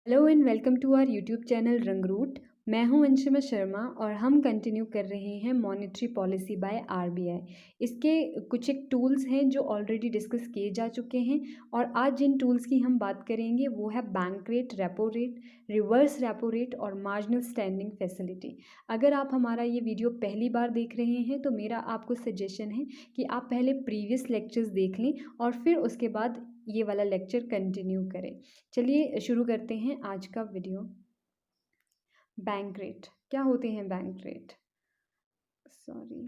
Hello and welcome to our YouTube channel Rangroot. मैं हूं अंशिमा शर्मा और हम कंटिन्यू कर रहे हैं मॉनेटरी पॉलिसी बाय आरबीआई। इसके कुछ एक टूल्स हैं जो ऑलरेडी डिस्कस किए जा चुके हैं और आज जिन टूल्स की हम बात करेंगे वो है bank rate, repo rate, reverse repo rate और मार्जिनल स्टैंडिंग फैसिलिटी। अगर आप हमारा ये वीडियो पहली बार देख रहे हैं तो मेरा आपको सजेशन है कि आप पहले प्रीवियस लेक्चर्स देख लें और फिर उसके बाद ये वाला लेक्चर कंटिन्यू करें। चलिए शुरू करते हैं आज का वीडियो। बैंक रेट क्या होते हैं? Bank rate, sorry,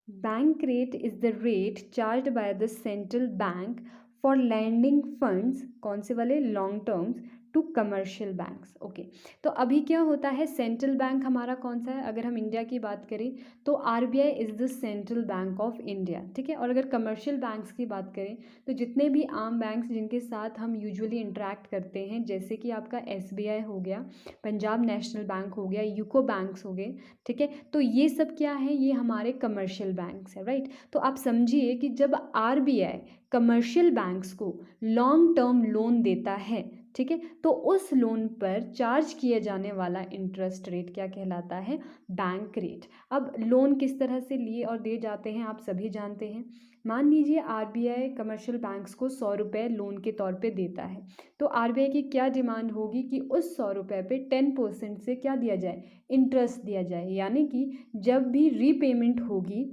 bank rate is the rate charged by the central bank for lending funds, कौन से वाले? Long terms, to commercial banks. Okay, तो अभी क्या होता है, सेंट्रल बैंक हमारा कौन सा है? अगर हम इंडिया की बात करें तो RBI is the central bank of India, ठीक है। और अगर कमर्शियल बैंक्स की बात करें तो जितने भी आम बैंक्स जिनके साथ हम यूजुअली इंटरेक्ट करते हैं, जैसे कि आपका एसबीआई हो गया, पंजाब नेशनल बैंक हो गया, यूको बैंक्स हो गए, ठीक है, तो ये सब क्या है? ये हमारे कमर्शियल बैंक्स है, राइट। तो आप समझिए कि जब आरबीआई कमर्शियल बैंक्स को लॉन्ग टर्म लोन देता है, ठीक है, तो उस लोन पर चार्ज किया जाने वाला इंटरेस्ट रेट क्या कहलाता है? Bank rate. अब लोन किस तरह से लिए और दिए जाते हैं आप सभी जानते हैं। मान लीजिए आरबीआई कमर्शियल बैंक्स को 100 रुपये लोन के तौर पे देता है, तो आरबीआई की क्या डिमांड होगी कि उस 100 रुपये पे 10% से क्या दिया जाए? इंटरेस्ट दिया जाए। यानी कि जब भी रीपेमेंट होगी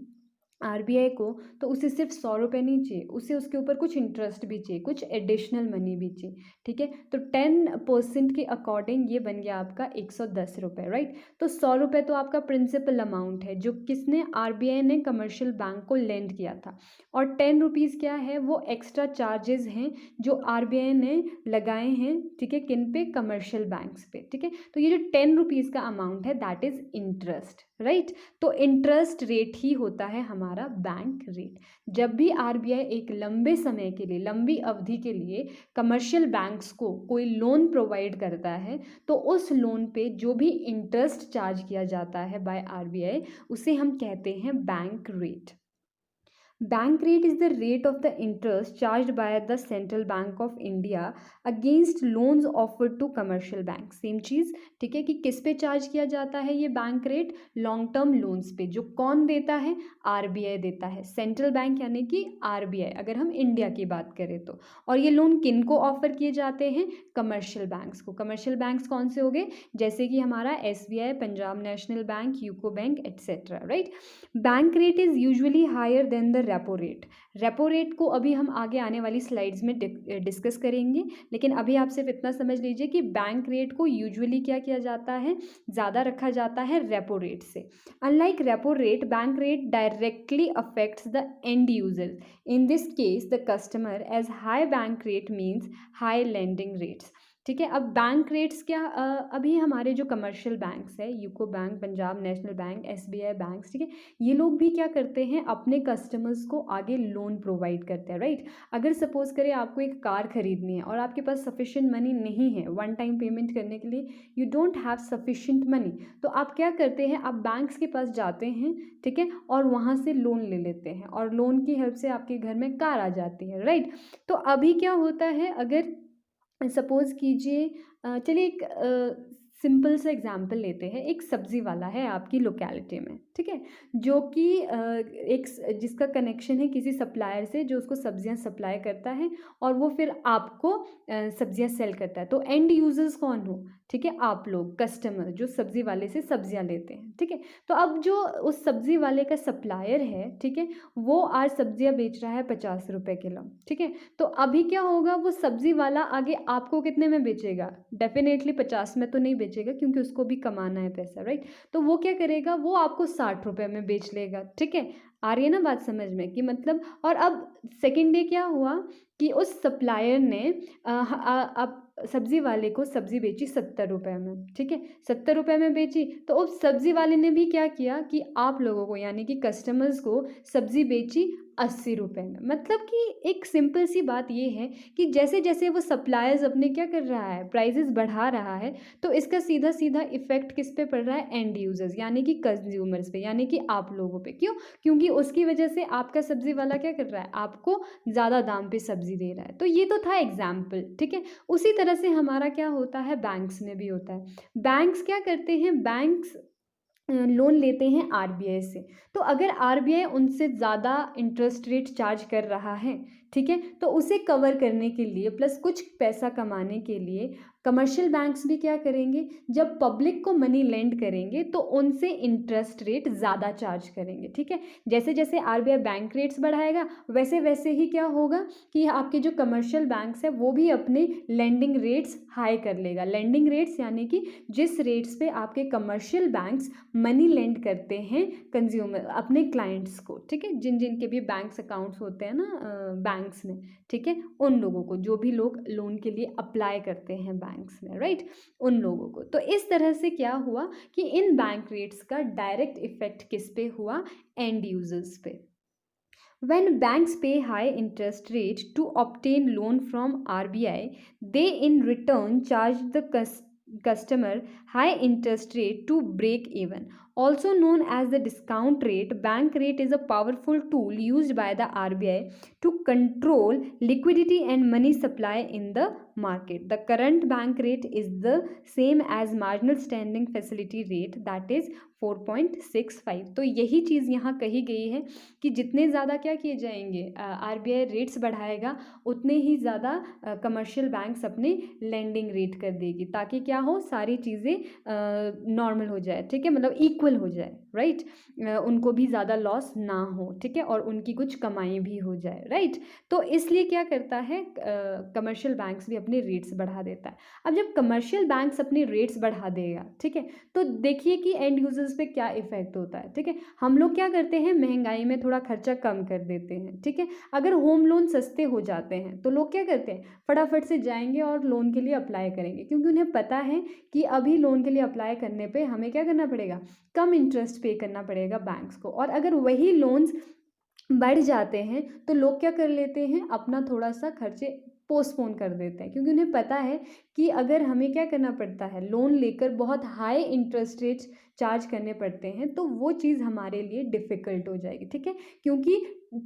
आरबीआई को तो उसे सिर्फ 100 रुपये नहीं चाहिए, उसे उसके ऊपर कुछ इंटरेस्ट भी चाहिए, कुछ एडिशनल मनी भी चाहिए, ठीक है। तो 10% के अकॉर्डिंग ये बन गया आपका 110 रुपये, राइट। तो 100 रुपये तो आपका प्रिंसिपल अमाउंट है जो किसने? आरबीआई ने कमर्शियल बैंक को लेंड किया था। और 10 रुपीज़ क्या है? वो एक्स्ट्रा चार्जेस हैं जो आरबीआई ने लगाए हैं, ठीक है, किन पे? कमर्शियल बैंक्स पे, ठीक है। तो ये जो 10 रुपीज़ का अमाउंट है दैट इज़ इंटरेस्ट, राइट। तो इंटरेस्ट रेट ही होता है हमारा बैंक रेट। जब भी आरबीआई एक लंबे समय के लिए, लंबी अवधि के लिए कमर्शियल बैंक्स को कोई लोन प्रोवाइड करता है तो उस लोन पे जो भी इंटरेस्ट चार्ज किया जाता है बाय आरबीआई उसे हम कहते हैं bank rate. Bank rate is the rate of the interest charge by the central bank of India against loans offered to commercial bank. Same चीज़, ठीक है, कि किस पे चार्ज किया जाता है ये bank rate? Long term loans पे। जो कौन देता है? आरबीआई देता है, सेंट्रल बैंक यानी कि आरबीआई अगर हम इंडिया की बात करें तो। और ये लोन किन को ऑफर किए जाते हैं? कमर्शियल बैंक्स को। कमर्शियल बैंक्स कौन से हो गए? जैसे कि हमारा SBI, Punjab National Bank, UCO Bank etcetera, right. Bank rate is usually higher than the repo rate. Repo rate को अभी हम आगे आने वाली स्लाइड्स में डिस्कस करेंगे, लेकिन अभी आप सिर्फ इतना समझ लीजिए कि बैंक रेट को यूजुअली क्या किया जाता है? ज़्यादा रखा जाता है रेपो रेट से। Unlike repo rate, bank rate directly affects the end users, in this case the customer, as high bank rate means high lending rates, ठीक है। अब बैंक रेट्स क्या, अभी हमारे जो कमर्शियल बैंक्स है, UCO Bank, Punjab National Bank, SBI banks, ठीक है, ये लोग भी क्या करते हैं? अपने कस्टमर्स को आगे लोन प्रोवाइड करते हैं, राइट। अगर सपोज करें आपको एक कार खरीदनी है और आपके पास सफिशिएंट मनी नहीं है वन टाइम पेमेंट करने के लिए, you don't have sufficient money, तो आप क्या करते हैं? आप बैंक्स के पास जाते हैं, ठीक है, और वहाँ से लोन ले लेते हैं और लोन की हेल्प से आपके घर में कार आ जाती है, राइट। तो अभी क्या होता है, अगर सपोज़ कीजिए, चलिए एक सिंपल सा एग्जांपल लेते हैं। एक सब्ज़ी वाला है आपकी लोकेलिटी में, ठीक है, जो कि जिसका कनेक्शन है किसी सप्लायर से जो उसको सब्जियां सप्लाई करता है और वो फिर आपको सब्जियां सेल करता है। तो एंड यूजर्स कौन हो? ठीक है, आप लोग कस्टमर जो सब्ज़ी वाले से सब्जियां लेते हैं, ठीक है। तो अब जो उस सब्ज़ी वाले का सप्लायर है, ठीक है, वो आज सब्जियां बेच रहा है 50 रुपये किलो, ठीक है। तो अभी क्या होगा? वो सब्ज़ी वाला आगे आपको कितने में बेचेगा? डेफिनेटली 50 में तो नहीं बेचेगा क्योंकि उसको भी कमाना है पैसा, राइट। तो वो क्या करेगा? वो आपको 60 रुपये में बेच लेगा, ठीक है। आ रही है ना बात समझ में कि मतलब? और अब सेकेंड डे क्या हुआ कि उस सप्लायर ने अब सब्ज़ी वाले को सब्ज़ी बेची 70 रुपये में, ठीक है, 70 रुपये में बेची। तो उस सब्ज़ी वाले ने भी क्या किया कि आप लोगों को यानी कि कस्टमर्स को सब्ज़ी बेची ₹80 में। मतलब कि एक सिंपल सी बात ये है कि जैसे जैसे वो सप्लायर्स अपने क्या कर रहा है, प्राइजेस बढ़ा रहा है, तो इसका सीधा सीधा इफेक्ट किस पे पड़ रहा है, एंड यूजर्स यानी कि कंज्यूमर्स पे, यानी कि आप लोगों पे। क्यों? क्योंकि उसकी वजह से आपका सब्जी वाला क्या कर रहा है, आपको ज़्यादा दाम पे सब्जी दे रहा है। तो ये तो था एग्जाम्पल, ठीक है। उसी तरह से हमारा क्या होता है, बैंक्स में भी होता है। बैंक्स क्या करते हैं, बैंक्स लोन लेते हैं आरबीआई से। तो अगर आरबीआई उनसे ज़्यादा इंटरेस्ट रेट चार्ज कर रहा है, ठीक है, तो उसे कवर करने के लिए प्लस कुछ पैसा कमाने के लिए कमर्शियल बैंक्स भी क्या करेंगे, जब पब्लिक को मनी लेंड करेंगे तो उनसे इंटरेस्ट रेट ज़्यादा चार्ज करेंगे, ठीक है। जैसे जैसे आरबीआई बैंक रेट्स बढ़ाएगा वैसे वैसे ही क्या होगा कि आपके जो कमर्शियल बैंक्स है वो भी अपने लेंडिंग रेट्स हाई कर लेगा। लेंडिंग रेट्स यानी कि जिस रेट्स पे आपके कमर्शियल बैंक्स मनी लेंड करते हैं कंज्यूमर अपने क्लाइंट्स को, ठीक है, जिन जिन के भी बैंक्स अकाउंट्स होते हैं ना बैंक्स में, ठीक है, उन लोगों को, जो भी लोग लोन के लिए अप्लाई करते हैं बैंक्स में, राइट, उन लोगों को। तो इस तरह से क्या हुआ कि इन बैंक रेट्स का डायरेक्ट इफेक्ट किस पे हुआ, एंड यूजर्स पे। When banks pay high interest rate to obtain loan from RBI, they in return charge the customer high interest rate to break even. Also known as the discount rate, bank rate is a powerful tool used by the RBI to control liquidity and money supply in the market. The current bank rate is the same as marginal standing facility rate, that is 4.65। तो यही चीज़ यहाँ कही गई है कि जितने ज़्यादा क्या किए जाएंगे, आरबीआई रेट्स बढ़ाएगा उतने ही ज़्यादा कमर्शियल बैंक्स अपने लेंडिंग रेट कर देगी, ताकि क्या हो, सारी चीज़ें नॉर्मल हो जाए, ठीक है, मतलब इक्वल हो जाए, राइट, उनको भी ज़्यादा लॉस ना हो, ठीक है, और उनकी कुछ कमाई भी हो जाए, राइट। तो इसलिए क्या करता है, कमर्शियल बैंक्स भी अपने रेट्स बढ़ा देता है। अब जब कमर्शियल बैंक्स अपने रेट्स बढ़ा देगा, ठीक है, तो देखिए कि एंड यूजर्स पे क्या इफेक्ट होता है, ठीक है। हम लोग क्या करते हैं, महंगाई में थोड़ा खर्चा कम कर देते हैं, ठीक है। अगर होम लोन सस्ते हो जाते हैं तो लोग क्या करते हैं, फटाफट से जाएंगे और लोन के लिए अप्लाई करेंगे, क्योंकि उन्हें पता है कि अभी लोन के लिए अप्लाई करने पे हमें क्या करना पड़ेगा, कम इंटरेस्ट पे करना पड़ेगा बैंक्स को। और अगर वही लोन्स बढ़ जाते हैं तो लोग क्या कर लेते हैं, अपना थोड़ा सा खर्चे पोस्टपोन कर देते हैं, क्योंकि उन्हें पता है कि अगर हमें क्या करना पड़ता है, लोन लेकर बहुत हाई इंटरेस्ट रेट्स चार्ज करने पड़ते हैं तो वो चीज़ हमारे लिए डिफ़िकल्ट हो जाएगी, ठीक है, क्योंकि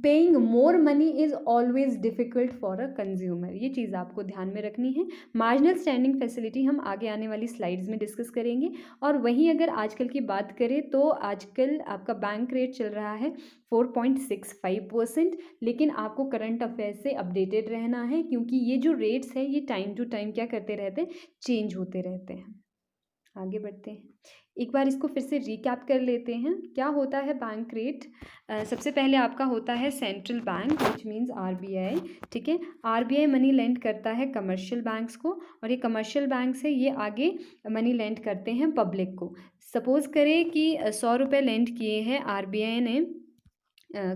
paying more money is always difficult for a consumer. ये चीज़ आपको ध्यान में रखनी है। मार्जिनल स्टैंडिंग फैसिलिटी हम आगे आने वाली स्लाइड्स में डिस्कस करेंगे। और वहीं अगर आजकल की बात करें तो आजकल आपका बैंक रेट चल रहा है 4.65%, लेकिन आपको करंट अफेयर से अपडेटेड रहना है, क्योंकि ये जो रेट्स हैं ये टाइम टू टाइम क्या करते रहते हैं, चेंज होते रहते हैं। आगे बढ़ते हैं, एक बार इसको फिर से रिकैप कर लेते हैं। क्या होता है बैंक रेट, सबसे पहले आपका होता है central bank which means RBI, ठीक है। आरबीआई मनी लेंड करता है कमर्शियल बैंक्स को, और ये कमर्शियल बैंक्स है ये आगे मनी लेंड करते हैं पब्लिक को। सपोज़ करें कि 100 रुपये लेंड किए हैं आरबीआई ने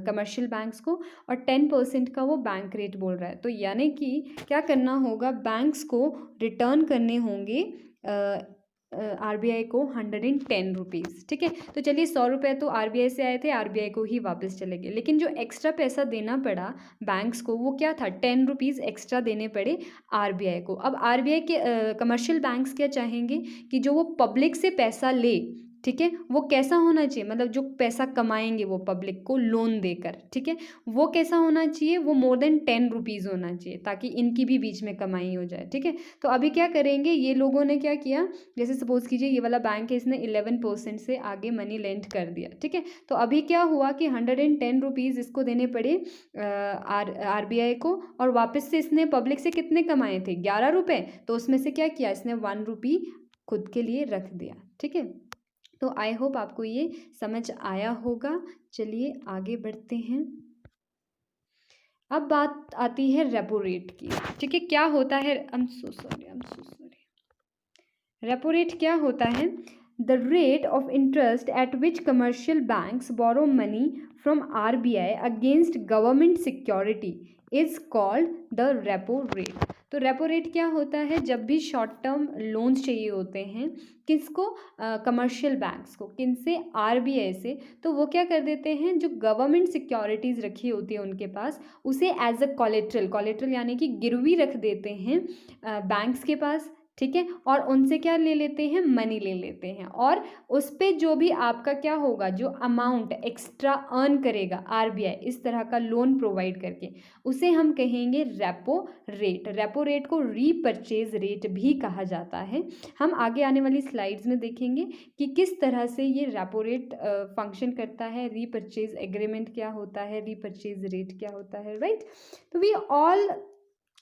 कमर्शियल बैंक्स को, और 10% का वो बैंक रेट बोल रहा है, तो यानी कि क्या करना होगा, बैंक्स को रिटर्न करने होंगे आरबीआई को 110 रुपीज़, ठीक है। तो चलिए 100 रुपये तो आरबीआई से आए थे, आरबीआई को ही वापस चले गए, लेकिन जो एक्स्ट्रा पैसा देना पड़ा बैंक्स को वो क्या था, 10 रुपीज़ एक्स्ट्रा देने पड़े आरबीआई को। अब आरबीआई के कमर्शियल बैंक्स क्या चाहेंगे कि जो वो पब्लिक से पैसा ले, ठीक है, वो कैसा होना चाहिए, मतलब जो पैसा कमाएंगे वो पब्लिक को लोन देकर, ठीक है, वो कैसा होना चाहिए, वो मोर देन 10 रुपीज़ होना चाहिए, ताकि इनकी भी बीच में कमाई हो जाए, ठीक है। तो अभी क्या करेंगे, ये लोगों ने क्या किया, जैसे सपोज कीजिए ये वाला बैंक है, इसने 11% से आगे मनी लेंड कर दिया, ठीक है। तो अभी क्या हुआ कि 110 रुपीज़ इसको देने पड़े आरबीआई को, और वापस से इसने पब्लिक से कितने कमाए थे, 11 रुपये, तो उसमें से क्या किया, इसने 1 रुपी खुद के लिए रख दिया, ठीक है। तो आई होप आपको ये समझ आया होगा। चलिए आगे बढ़ते हैं। अब बात आती है रेपो रेट की, ठीक है। क्या होता है, I am so sorry, repo rate क्या होता है, the rate of interest at which commercial banks borrow money from RBI against government security is called the repo rate. तो रेपो रेट क्या होता है, जब भी शॉर्ट टर्म लोन्स चाहिए होते हैं किसको, कमर्शियल बैंक्स को, किनसे, आरबीआई से, तो वो क्या कर देते हैं, जो गवर्नमेंट सिक्योरिटीज़ रखी होती है उनके पास, उसे एज अ कोलेट्रल, कोलेट्रल यानी कि गिरवी रख देते हैं बैंक्स के पास, ठीक है, और उनसे क्या ले लेते हैं, मनी ले लेते हैं, और उस पर जो भी आपका क्या होगा, जो अमाउंट एक्स्ट्रा अर्न करेगा आरबीआई इस तरह का लोन प्रोवाइड करके, उसे हम कहेंगे रेपो रेट। रेपो रेट को रीपरचेज रेट भी कहा जाता है। हम आगे आने वाली स्लाइड्स में देखेंगे कि किस तरह से ये रेपो रेट फंक्शन करता है, रीपरचेज एग्रीमेंट क्या होता है, रीपरचेज रेट क्या होता है, राइट। तो we all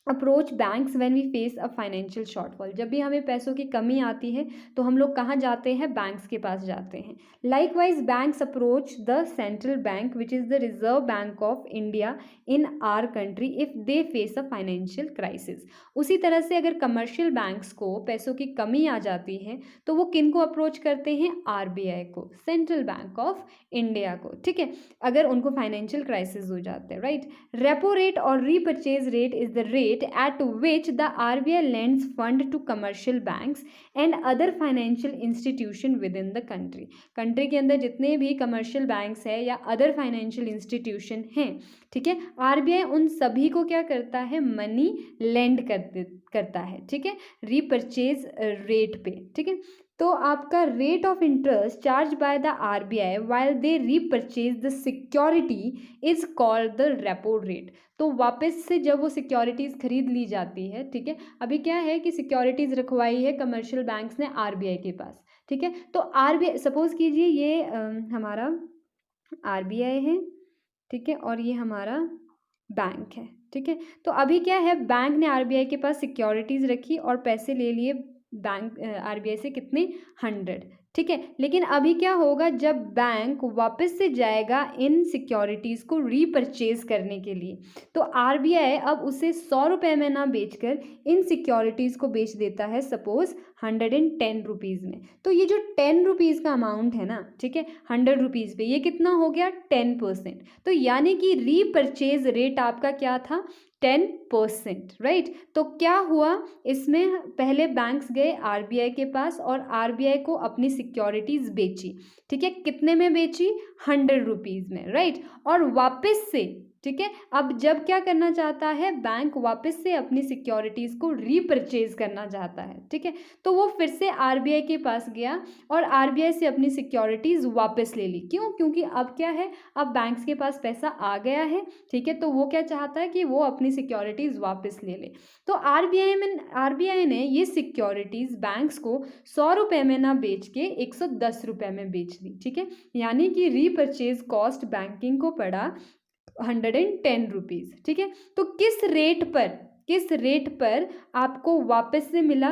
approach banks when we face a financial shortfall. जब भी हमें पैसों की कमी आती है तो हम लोग कहाँ जाते हैं, बैंक्स के पास जाते हैं। Likewise banks approach the central bank which is the reserve Bank of India in our country if they face a financial crisis. उसी तरह से अगर कमर्शियल बैंक्स को पैसों की कमी आ जाती है तो वो किन को अप्रोच करते हैं, आरबीआई को, सेंट्रल बैंक ऑफ इंडिया को, ठीक है, अगर उनको फाइनेंशियल क्राइसिस हो जाते हैं, राइट। रेपो रेट और repurchase rate is the rate at which the RBI lends fund to commercial banks and other financial institution within the country। Country के अंदर जितने भी कमर्शियल बैंक्स है या अदर फाइनेंशियल इंस्टीट्यूशन हैं, ठीक है, आरबीआई उन सभी को क्या करता है, मनी लेंड करता है, ठीक है, रीपरचेज रेट पे, ठीक है। तो आपका rate of interest charge by the RBI while they repurchase the security is called the repo rate. तो वापस से जब वो सिक्योरिटीज़ खरीद ली जाती है, ठीक है, अभी क्या है कि सिक्योरिटीज़ रखवाई है कमर्शियल बैंक्स ने आरबीआई के पास, ठीक है, तो आरबीआई सपोज कीजिए ये हमारा आरबीआई है, ठीक है, और ये हमारा बैंक है, ठीक है। तो अभी क्या है, बैंक ने आरबीआई के पास सिक्योरिटीज़ रखी और पैसे ले लिए बैंक आरबीआई से, कितने, 100, ठीक है। लेकिन अभी क्या होगा, जब बैंक वापस से जाएगा इन सिक्योरिटीज़ को रीपरचेज करने के लिए, तो आरबीआई अब उसे 100 रुपये में ना बेचकर इन सिक्योरिटीज़ को बेच देता है सपोज 110 रुपीज़ में। तो ये जो 10 रुपीज़ का अमाउंट है ना, ठीक है, 100 रुपीज़ पे ये कितना हो गया, 10%। तो यानी कि रीपरचेज रेट आपका क्या था, 10%, राइट। तो क्या हुआ इसमें, पहले बैंक्स गए आरबीआई के पास और आरबीआई को अपनी सिक्योरिटीज़ बेची, ठीक है, कितने में बेची, 100 रुपीज़ में, राइट। और वापस से, ठीक है, अब जब क्या करना चाहता है बैंक, वापस से अपनी सिक्योरिटीज़ को रीपरचेज करना चाहता है, ठीक है, तो वो फिर से आरबीआई के पास गया और आरबीआई से अपनी सिक्योरिटीज़ वापस ले ली। क्यों, क्योंकि अब क्या है, अब बैंक्स के पास पैसा आ गया है, ठीक है, तो वो क्या चाहता है कि वो अपनी सिक्योरिटीज़ वापस ले ले। तो आरबीआई ने ये सिक्योरिटीज़ बैंक्स को 100 रुपये में ना बेच के 110 रुपये में बेच दी, ठीक है, यानी कि रीपरचेज कॉस्ट बैंकिंग को पड़ा 110 रुपीज़, ठीक है। तो किस रेट पर आपको वापस से मिला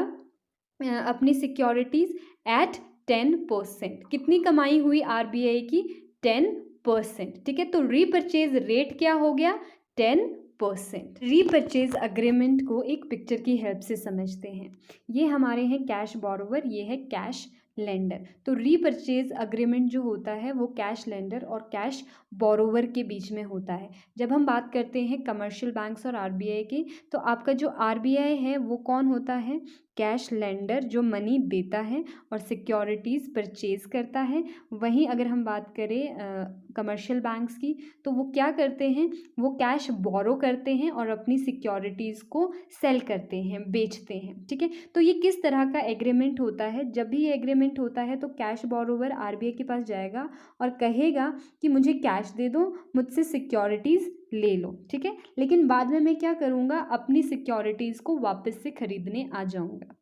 अपनी सिक्योरिटीज़, एट 10%। कितनी कमाई हुई आरबीआई की, 10%, ठीक है। तो रीपरचेज रेट क्या हो गया, 10%। रीपरचेज अग्रीमेंट को एक पिक्चर की हेल्प से समझते हैं। ये हमारे हैं कैश बोरोवर, ये है कैश लेंडर। तो रीपरचेज अग्रीमेंट जो होता है वो कैश लेंडर और कैश बोरोवर के बीच में होता है। जब हम बात करते हैं कमर्शियल बैंक्स और आरबीआई की, तो आपका जो आरबीआई है वो कौन होता है, कैश लेंडर, जो मनी देता है और सिक्योरिटीज़ परचेज करता है। वहीं अगर हम बात करें कमर्शियल बैंक्स की, तो वो क्या करते हैं, वो कैश बोरो करते हैं और अपनी सिक्योरिटीज़ को सेल करते हैं, बेचते हैं, ठीक है। तो ये किस तरह का एग्रीमेंट होता है, जब भी ये एग्रीमेंट होता है तो कैश बोरोवर आरबीआई के पास जाएगा और कहेगा कि मुझे कैश दे दो, मुझसे सिक्योरिटीज़ ले लो, ठीक है, लेकिन बाद में मैं क्या करूँगा, अपनी सिक्योरिटीज़ को वापस से खरीदने आ जाऊँगा,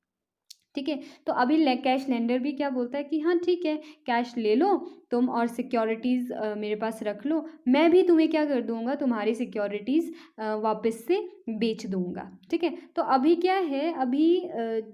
ठीक है। तो अभी कैश लेंडर भी क्या बोलता है कि हाँ ठीक है, कैश ले लो तुम और सिक्योरिटीज़ मेरे पास रख लो, मैं भी तुम्हें क्या कर दूँगा, तुम्हारी सिक्योरिटीज़ वापस से बेच दूँगा, ठीक है। तो अभी क्या है, अभी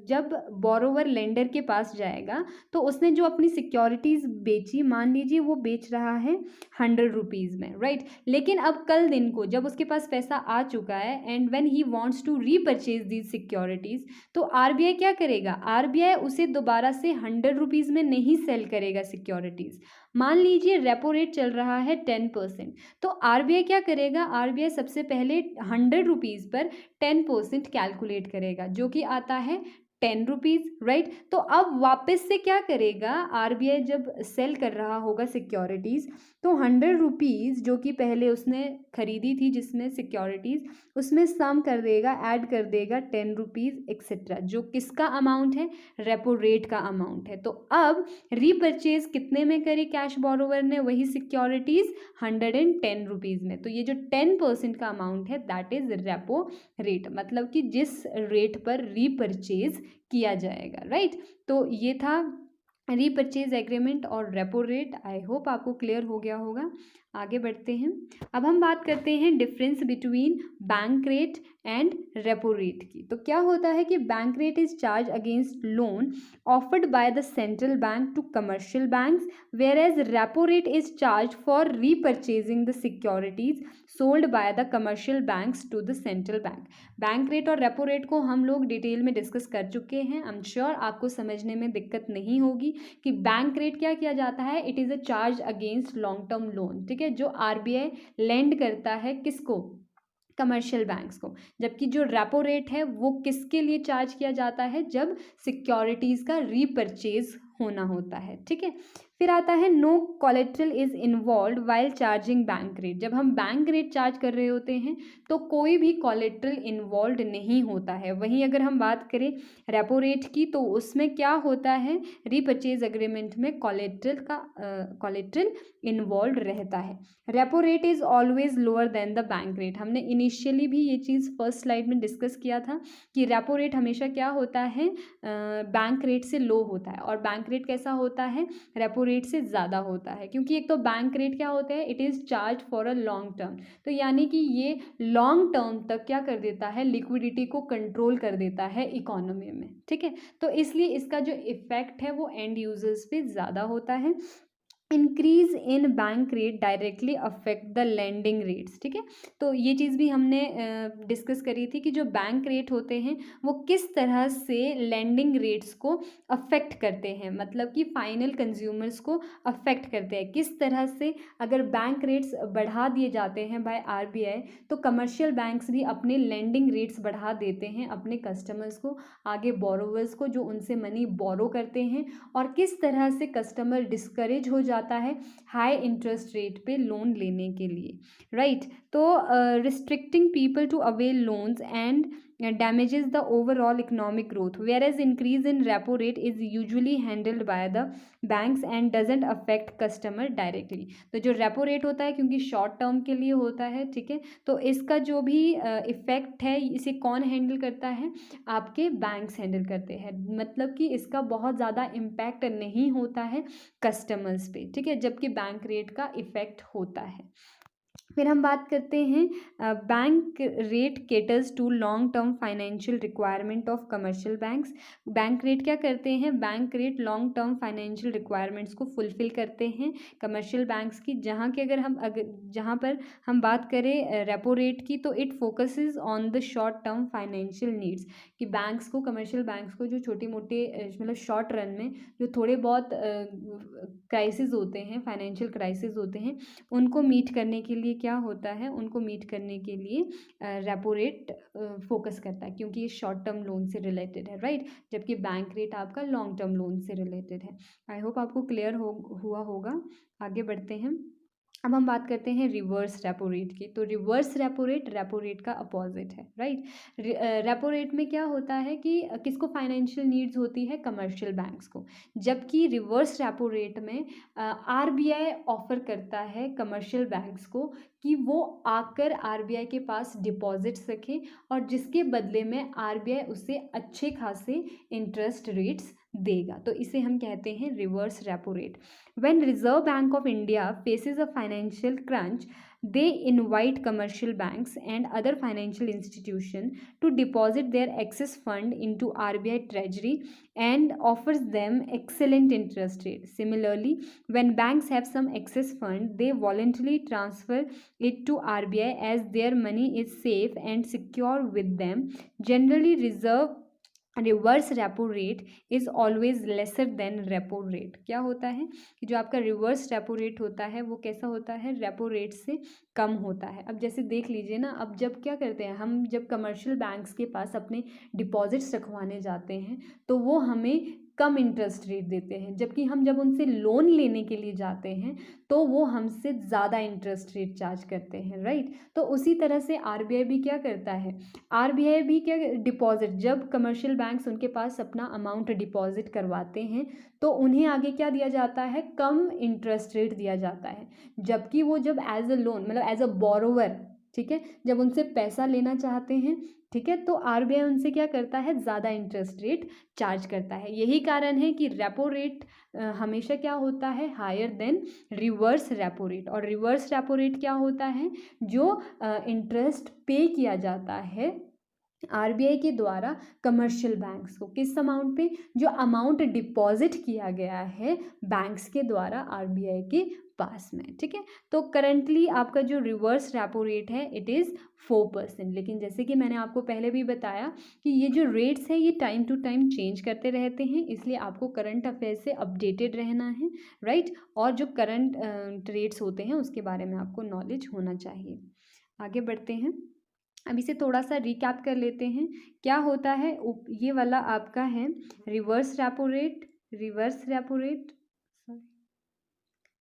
जब बोरोवर लेंडर के पास जाएगा तो उसने जो अपनी सिक्योरिटीज़ बेची, मान लीजिए वो बेच रहा है 100 रुपीज़ में, राइट। लेकिन अब कल दिन को जब उसके पास पैसा आ चुका है and when he wants to repurchase these securities, तो आरबीआई क्या करेगा, आरबीआई उसे दोबारा से 100 रुपीज़ में नहीं सेल करेगा सिक्योरिटीज़। मान लीजिए रेपो रेट चल रहा है 10%, तो आरबीआई क्या करेगा, आरबीआई सबसे पहले 100 रुपीज़ पर 10% कैलकुलेट करेगा, जो कि आता है 10 रुपीज़, राइट। तो अब वापस से क्या करेगा, आरबीआई जब सेल कर रहा होगा सिक्योरिटीज़, तो 100 रुपीज़ जो कि पहले उसने खरीदी थी जिसमें सिक्योरिटीज़, उसमें सम कर देगा, ऐड कर देगा 10 रुपीज़ एक्सेट्रा, जो किसका अमाउंट है, रेपो रेट का अमाउंट है। तो अब रीपरचेज कितने में करी कैश बोरोवर ने, वही सिक्योरिटीज़ 110 रुपीज़ में। तो ये जो 10% का अमाउंट है दैट इज़ रेपो रेट, मतलब कि जिस रेट पर रीपरचेज किया जाएगा, राइट। तो ये था रीपरचेज एग्रीमेंट और रेपो रेट। आई होप आपको क्लियर हो गया होगा। आगे बढ़ते हैं। अब हम बात करते हैं difference between bank rate and repo rate की। तो क्या होता है कि bank rate is charge against loan offered by the central bank to commercial banks, whereas repo rate is charge for repurchasing the securities sold by the commercial banks to the central bank. Bank rate और repo rate को हम लोग detail में discuss कर चुके हैं। I am sure आपको समझने में दिक्कत नहीं होगी कि बैंक रेट क्या किया जाता है, it is a charge against long term loan, ठीक है, जो आरबीआई लेंड करता है किसको, कमर्शियल बैंक्स को। जबकि जो रेपो रेट है वो किसके लिए चार्ज किया जाता है, जब सिक्योरिटीज़ का रीपरचेज होना होता है, ठीक है। फिर आता है no collateral is involved while charging bank rate. जब हम बैंक रेट चार्ज कर रहे होते हैं तो कोई भी कोलेट्रल इन्वॉल्व नहीं होता है। वहीं अगर हम बात करें रेपो रेट की तो उसमें क्या होता है, रीपरचेज एग्रीमेंट में कोलेट्रल इन्वॉल्व रहता है। Repo rate is always lower than the bank rate. हमने इनिशियली भी ये चीज़ फर्स्ट स्लाइड में डिस्कस किया था कि रेपो रेट हमेशा क्या होता है, बैंक रेट से लो होता है, और बैंक रेट कैसा होता है, रेपो रेट से ज़्यादा होता है। क्योंकि एक तो बैंक रेट क्या होता है, it is charge for a long term, तो यानी कि ये लॉन्ग टर्म तक क्या कर देता है, लिक्विडिटी को कंट्रोल कर देता है इकोनॉमी में, ठीक है। तो इसलिए इसका जो इफेक्ट है वो एंड यूजर्स पे ज़्यादा होता है। Increase in bank rate directly affect the landing rates, ठीक है। तो ये चीज़ भी हमने डिस्कस करी थी कि जो बैंक रेट होते हैं वो किस तरह से लैंडिंग रेट्स को अफेक्ट करते हैं, मतलब कि फाइनल कंज्यूमर्स को अफेक्ट करते हैं किस तरह से। अगर बैंक रेट्स बढ़ा दिए जाते हैं बाय आरबीआई तो कमर्शियल बैंक्स भी अपने लैंडिंग रेट्स बढ़ा देते हैं अपने कस्टमर्स को, आगे बोरोवर्स को जो उनसे मनी बोरो करते हैं, और किस तरह से कस्टमर डिस्करेज हो जाता है हाई इंटरेस्ट रेट पे लोन लेने के लिए, राइट। तो restricting people to avail loans and damages the overall economic growth, whereas increase in repo rate is usually handled by the banks and doesn't affect customer directly। तो जो repo rate होता है क्योंकि short term के लिए होता है, ठीक है, तो इसका जो भी इफेक्ट है इसे कौन हैंडल करता है, आपके बैंक्स हैंडल करते हैं, मतलब कि इसका बहुत ज़्यादा इम्पैक्ट नहीं होता है कस्टमर्स पे, ठीक है, जबकि बैंक रेट का इफेक्ट होता है। फिर हम बात करते हैं bank rate caters to long term financial requirement of commercial banks. Bank rate क्या करते हैं, bank rate long term financial requirements को फुलफिल करते हैं कमर्शियल बैंक्स की। जहाँ पर हम बात करें रेपो रेट की तो it focuses on the short term financial needs, कि बैंक्स को, कमर्शियल बैंक्स को जो छोटी मोटे मतलब शॉर्ट रन में जो थोड़े बहुत क्राइसिस होते हैं, फाइनेंशियल क्राइसिस होते हैं, उनको मीट करने के लिए क्या होता है, उनको मीट करने के लिए रेपो रेट फोकस करता है, क्योंकि ये शॉर्ट टर्म लोन से रिलेटेड है, राइट, जबकि बैंक रेट आपका लॉन्ग टर्म लोन से रिलेटेड है। आई होप आपको क्लियर हुआ होगा। आगे बढ़ते हैं। अब हम बात करते हैं रिवर्स रेपो रेट की। तो रिवर्स रेपो रेट का अपोजिट है, राइट। रेपो रेट में क्या होता है कि किसको फाइनेंशियल नीड्स होती है, कमर्शियल बैंक्स को, जबकि रिवर्स रेपो रेट में आरबीआई ऑफर करता है कमर्शियल बैंक्स को कि वो आकर आरबीआई के पास डिपॉजिट्स रखें, और जिसके बदले में आरबीआई उसे अच्छे खासे इंटरेस्ट रेट्स देगा। तो इसे हम कहते हैं reverse repo rate. When Reserve Bank of India faces a financial crunch, they invite commercial banks and other financial institutions to deposit their excess fund into RBI Treasury and offers them excellent interest rate. Similarly, when banks have some excess fund, they voluntarily transfer it to RBI as their money is safe and secure with them. Generally, Reserve reverse repo rate is always lesser than repo rate. क्या होता है कि जो आपका reverse repo rate होता है वो कैसा होता है, रेपो रेट से कम होता है। अब जैसे देख लीजिए ना, अब जब क्या करते हैं हम, जब कमर्शियल बैंक्स के पास अपने डिपॉजिट्स रखवाने जाते हैं तो वो हमें कम इंटरेस्ट रेट देते हैं, जबकि हम जब उनसे लोन लेने के लिए जाते हैं तो वो हमसे ज़्यादा इंटरेस्ट रेट चार्ज करते हैं, राइट। तो उसी तरह से आरबीआई भी क्या करता है, आरबीआई भी क्या, डिपॉजिट, जब कमर्शियल बैंक्स उनके पास अपना अमाउंट डिपॉजिट करवाते हैं तो उन्हें आगे क्या दिया जाता है, कम इंटरेस्ट रेट दिया जाता है। जबकि वो जब एज अ लोन, मतलब एज अ बोरोवर, ठीक है, जब उनसे पैसा लेना चाहते हैं, ठीक है, तो आरबीआई उनसे क्या करता है, ज़्यादा इंटरेस्ट रेट चार्ज करता है। यही कारण है कि रेपो रेट हमेशा क्या होता है, higher than reverse repo rate. और रिवर्स रेपो रेट क्या होता है, जो इंटरेस्ट पे किया जाता है आरबीआई के द्वारा कमर्शियल बैंक्स को, किस अमाउंट पे, जो अमाउंट डिपॉजिट किया गया है बैंक्स के द्वारा आरबीआई के पास में, ठीक है। तो करंटली आपका जो रिवर्स रेपो रेट है इट इज़ 4%। लेकिन जैसे कि मैंने आपको पहले भी बताया कि ये जो रेट्स है ये टाइम टू टाइम चेंज करते रहते हैं, इसलिए आपको करंट अफेयर से अपडेटेड रहना है, राइट। और जो करंट रेट्स होते हैं उसके बारे में आपको नॉलेज होना चाहिए। आगे बढ़ते हैं, अब इसे थोड़ा सा रिकैप कर लेते हैं। क्या होता है, ये वाला आपका है reverse repo rate, reverse repo rate,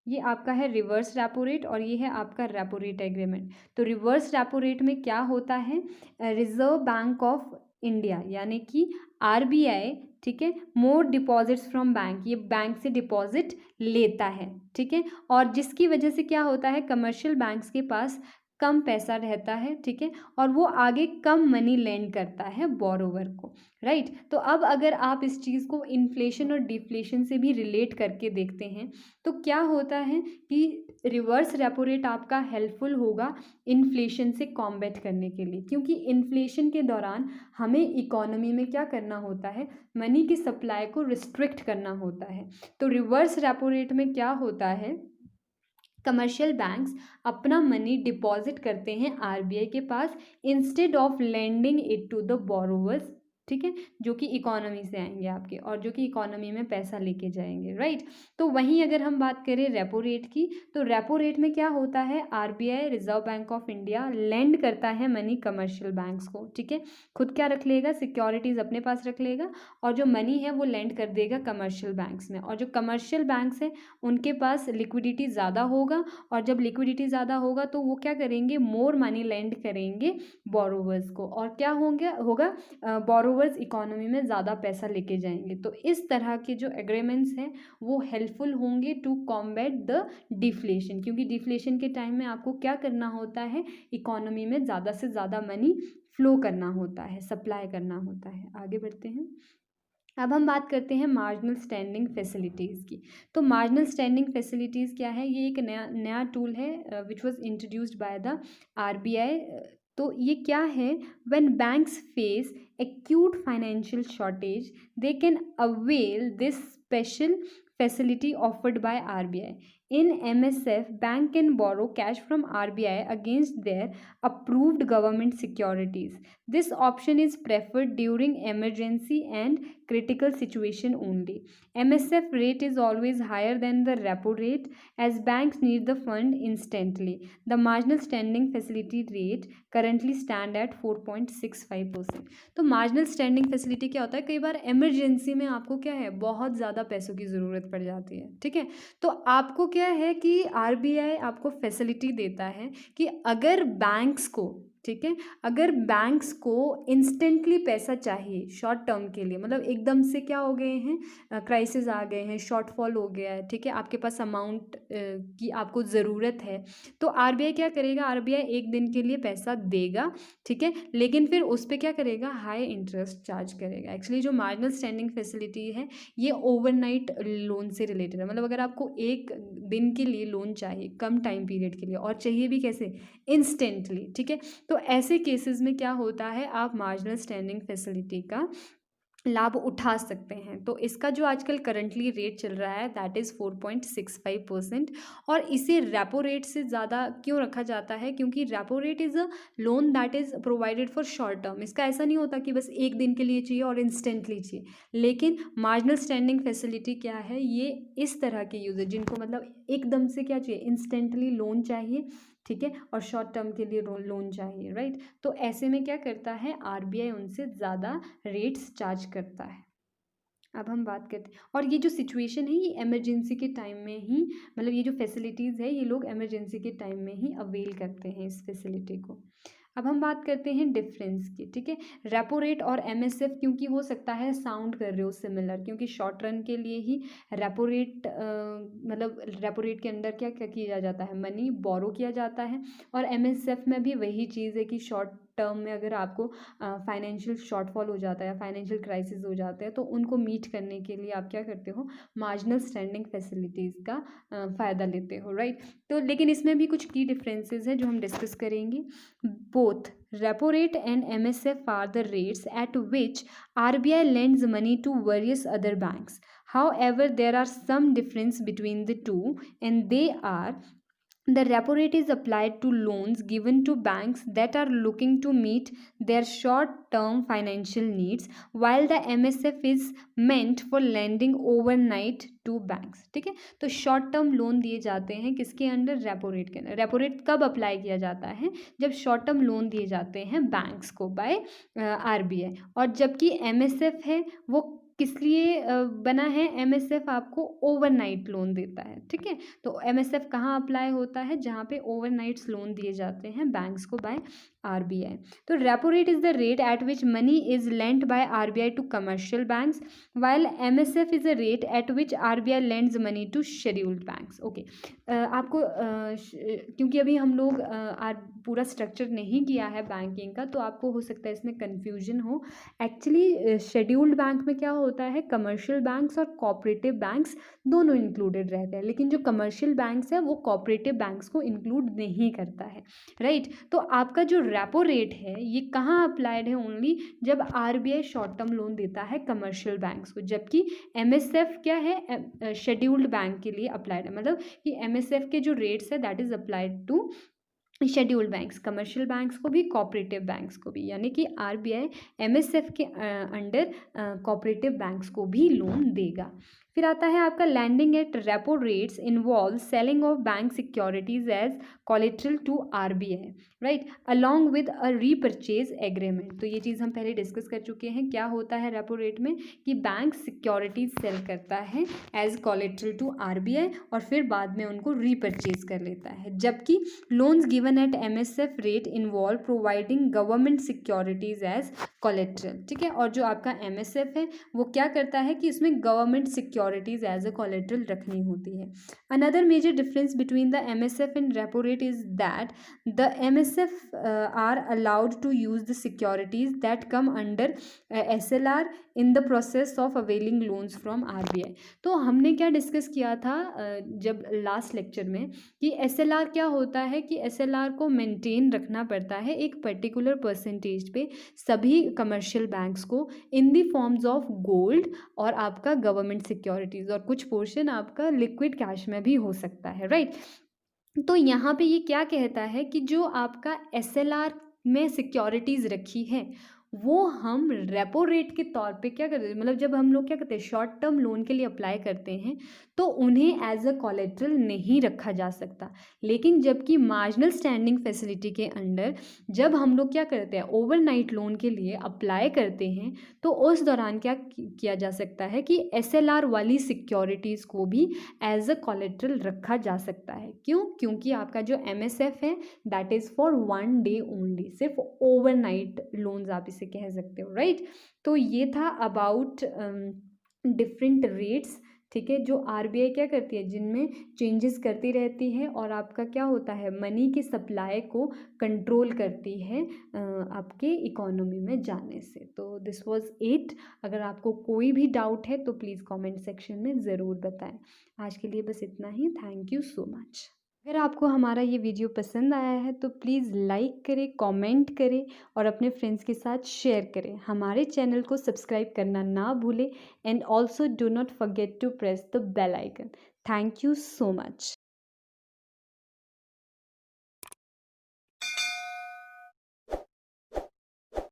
ये आपका है रिवर्स रेपो रेट और ये है आपका रेपो रेट एग्रीमेंट। तो रिवर्स रेपो रेट में क्या होता है, रिजर्व बैंक ऑफ इंडिया यानी कि आरबीआई, ठीक है, मोर डिपॉजिट्स फ्रॉम बैंक, ये बैंक से डिपॉजिट लेता है, ठीक है, और जिसकी वजह से क्या होता है, कमर्शियल बैंक्स के पास कम पैसा रहता है, ठीक है, और वो आगे कम मनी लेंड करता है बोरोवर को, राइट। तो अब अगर आप इस चीज़ को इन्फ्लेशन और डिफ्लेशन से भी रिलेट करके देखते हैं तो क्या होता है कि रिवर्स रेपो रेट आपका हेल्पफुल होगा इन्फ्लेशन से कॉम्बैट करने के लिए, क्योंकि इन्फ्लेशन के दौरान हमें इकोनॉमी में क्या करना होता है, मनी की सप्लाई को रिस्ट्रिक्ट करना होता है। तो रिवर्स रेपो रेट में क्या होता है, कमर्शियल बैंक्स अपना मनी डिपॉजिट करते हैं आरबीआई के पास instead of lending it to the borrowers, ठीक है, जो कि इकोनॉमी से आएंगे आपके और जो कि इकोनॉमी में पैसा लेके जाएंगे, राइट। तो वहीं अगर हम बात करें रेपो रेट की, तो रेपो रेट में क्या होता है, RBI Reserve Bank of India lend करता है मनी कमर्शियल बैंक्स को, ठीक है, खुद क्या रख लेगा, सिक्योरिटीज अपने पास रख लेगा और जो मनी है वो लेंड कर देगा कमर्शियल बैंक्स में। और जो कमर्शियल बैंक्स है उनके पास लिक्विडिटी ज़्यादा होगा और जब लिक्विडिटी ज़्यादा होगा तो वो क्या करेंगे, मोर मनी लेंड करेंगे बोरोवर्स को और क्या होगा बोरोवर्स इकोनॉमी में ज़्यादा पैसा लेके जाएंगे। तो इस तरह के जो एग्रीमेंट्स हैं वो हेल्पफुल होंगे टू कॉम्बैट द डिफ्लेशन, क्योंकि डिफ्लेशन के टाइम में आपको क्या करना होता है, इकोनॉमी में ज़्यादा से ज़्यादा मनी फ्लो करना होता है, सप्लाई करना होता है। आगे बढ़ते हैं, अब हम बात करते हैं मार्जिनल स्टैंडिंग फैसिलिटीज़ की। तो मार्जिनल स्टैंडिंग फैसिलिटीज़ क्या है, ये एक नया टूल है which was introduced by the RBI. तो ये क्या है, when banks face acute financial shortage they can avail this special facility offered by RBI. In MSF, bank can borrow cash from RBI against their approved government securities. This option is preferred during emergency and critical situation only. MSF rate is always higher than the repo rate as banks need the fund instantly. The marginal standing facility rate currently stand at 4.65%. तो marginal standing facility क्या होता है, कई बार emergency में आपको क्या है, बहुत ज़्यादा पैसों की ज़रूरत पड़ जाती है, ठीक है, तो आपको क्या है कि आरबीआई आपको फैसिलिटी देता है कि अगर बैंक्स को, ठीक है, अगर बैंक्स को इंस्टेंटली पैसा चाहिए शॉर्ट टर्म के लिए, मतलब एकदम से क्या हो गए हैं, क्राइसिस आ गए हैं, शॉर्टफॉल हो गया है, ठीक है, आपके पास अमाउंट की आपको ज़रूरत है, तो आरबीआई क्या करेगा, आरबीआई एक दिन के लिए पैसा देगा, ठीक है, लेकिन फिर उस पर क्या करेगा, हाई इंटरेस्ट चार्ज करेगा। एक्चुअली जो मार्जिनल स्टैंडिंग फैसिलिटी है ये ओवरनाइट लोन से रिलेटेड है, मतलब अगर आपको एक दिन के लिए लोन चाहिए कम टाइम पीरियड के लिए और चाहिए भी कैसे, इंस्टेंटली, ठीक है, तो ऐसे केसेस में क्या होता है, आप मार्जिनल स्टैंडिंग फैसिलिटी का लाभ उठा सकते हैं। तो इसका जो आजकल करंटली रेट चल रहा है दैट इज़ 4.65%। और इसे रेपो रेट से ज़्यादा क्यों रखा जाता है, क्योंकि repo rate is a loan that is provided for short term. इसका ऐसा नहीं होता कि बस एक दिन के लिए चाहिए और इंस्टेंटली चाहिए। लेकिन मार्जिनल स्टैंडिंग फैसिलिटी क्या है, ये इस तरह के यूजर जिनको मतलब एकदम से क्या चाहिए, इंस्टेंटली लोन चाहिए, ठीक है, और शॉर्ट टर्म के लिए लोन चाहिए, राइट। तो ऐसे में क्या करता है, आरबीआई उनसे ज़्यादा रेट्स चार्ज करता है। अब हम बात करते हैं, और ये जो सिचुएशन है ये इमरजेंसी के टाइम में ही, मतलब ये जो फैसिलिटीज़ है ये लोग इमरजेंसी के टाइम में ही अवेल करते हैं इस फैसिलिटी को। अब हम बात करते हैं डिफरेंस की, ठीक है। रेपो रेट और एमएसएफ, क्योंकि हो सकता है साउंड कर रहे हो सिमिलर, क्योंकि शॉर्ट रन के लिए ही रेपो रेट मतलब रेपो रेट के अंदर क्या क्या किया जाता है, मनी बोरो किया जाता है। और एमएसएफ में भी वही चीज़ है कि शॉर्ट टर्म में अगर आपको फाइनेंशियल शॉर्टफॉल हो जाता है, फाइनेंशियल क्राइसिस हो जाते हैं, तो उनको मीट करने के लिए आप क्या करते हो, मार्जिनल स्टैंडिंग फैसिलिटीज़ का फ़ायदा लेते हो, राइट। तो लेकिन इसमें भी कुछ की डिफरेंसेस हैं जो हम डिस्कस करेंगे। Both repo rate and MSF are the rates at which RBI lends money to various other banks. However, there are some difference between the two, and they are: the repo rate is applied to loans given to banks that are looking to meet their short-term financial needs, while the MSF is meant for lending overnight to banks, ठीक है। तो short term loan दिए जाते हैं किसके under, repo rate के अंदर। Repo rate कब अप्लाई किया जाता है, जब शॉर्ट टर्म लोन दिए जाते हैं बैंक्स को बाय आरबीआई। और जबकि एमएसएफ है वो किस लिए बना है, एमएसएफ आपको ओवरनाइट लोन देता है, ठीक है। तो एमएसएफ कहाँ अप्लाई होता है, जहाँ पे ओवरनाइट्स लोन दिए जाते हैं बैंक्स को बाय आरबीआई। तो repo rate is the rate at which money is lent by RBI to commercial banks, while MSF is a rate at which RBI lends money to scheduled banks. Okay, आपको क्योंकि अभी हम लोग पूरा structure नहीं किया है बैंकिंग का, तो आपको हो सकता है इसमें कन्फ्यूजन हो। एक्चुअली शेड्यूल्ड बैंक में क्या होता है, कमर्शियल बैंक्स और कोऑपरेटिव बैंक्स दोनों इंक्लूडेड रहते हैं, लेकिन जो कमर्शियल बैंक्स है वो कोऑपरेटिव बैंक्स को इंक्लूड नहीं करता है, राइट। तो आपका जो रेपो रेट है ये कहाँ अप्लाइड है, ओनली जब आरबीआई शॉर्ट टर्म लोन देता है कमर्शियल बैंक्स को, जबकि एमएसएफ क्या है, शेड्यूल्ड बैंक के लिए अप्लाइड है। मतलब कि एमएसएफ के जो रेट्स है that is applied to scheduled banks, commercial banks को भी, कोऑपरेटिव बैंक्स को भी, यानी कि आरबीआई एमएसएफ के अंडर कोऑपरेटिव बैंक्स को भी लोन देगा। फिर आता है आपका lending at repo rates involve selling of bank securities as collateral to RBI, right, along with a repurchase agreement. तो ये चीज़ हम पहले डिस्कस कर चुके हैं। क्या होता है रेपो रेट में, कि बैंक सिक्योरिटीज सेल करता है एज कोलेट्रल टू आरबीआई और फिर बाद में उनको रीपरचेज कर लेता है। जबकि loans given at MSF rate involve providing government securities as collateral, ठीक है। और जो आपका एमएसएफ है वो क्या करता है कि इसमें government securities as a collateral रखनी होती है। Another major difference between the MSF and repo rate is that the MSF are allowed to use the securities that come under SLR in the process of availing loans from RBI. तो हमने क्या discuss किया था जब last lecture में, कि SLR क्या होता है, कि एसएलआर को मेंटेन रखना पड़ता है एक पर्टिकुलर परसेंटेज पे सभी कमर्शियल बैंक्स को, in the forms of gold और आपका गवर्नमेंट सिक्योरिटीज, और कुछ पोर्शन आपका लिक्विड कैश में भी हो सकता है, राइट। तो यहाँ पे ये क्या कहता है कि जो आपका एसएलआर में सिक्योरिटीज़ रखी है वो हम रेपो रेट के तौर पे क्या करते हैं, मतलब जब हम लोग क्या करते हैं शॉर्ट टर्म लोन के लिए अप्लाई करते हैं तो उन्हें एज अ कोलेट्रल नहीं रखा जा सकता। लेकिन जबकि मार्जिनल स्टैंडिंग फैसिलिटी के अंडर जब हम लोग क्या करते हैं ओवरनाइट लोन के लिए अप्लाई करते हैं तो उस दौरान क्या किया जा सकता है कि एसएलआर वाली सिक्योरिटीज़ को भी एज अ कोलेट्रल रखा जा सकता है। क्यों? क्योंकि आपका जो एमएसएफ है that is for 1 day only, सिर्फ ओवरनाइट लोन्स आप इसे कह सकते हो, राइट। तो ये था अबाउट डिफरेंट रेट्स, ठीक है, जो आरबीआई क्या करती है जिनमें चेंजेस करती रहती है और आपका क्या होता है मनी की सप्लाई को कंट्रोल करती है आपके इकोनॉमी में जाने से। तो दिस वाज इट। अगर आपको कोई भी डाउट है तो प्लीज़ कमेंट सेक्शन में ज़रूर बताएं। आज के लिए बस इतना ही। Thank you so much. अगर आपको हमारा ये वीडियो पसंद आया है तो प्लीज़ लाइक करें, कमेंट करें और अपने फ्रेंड्स के साथ शेयर करें। हमारे चैनल को सब्सक्राइब करना ना भूलें and also do not forget to press the bell icon. Thank you so much.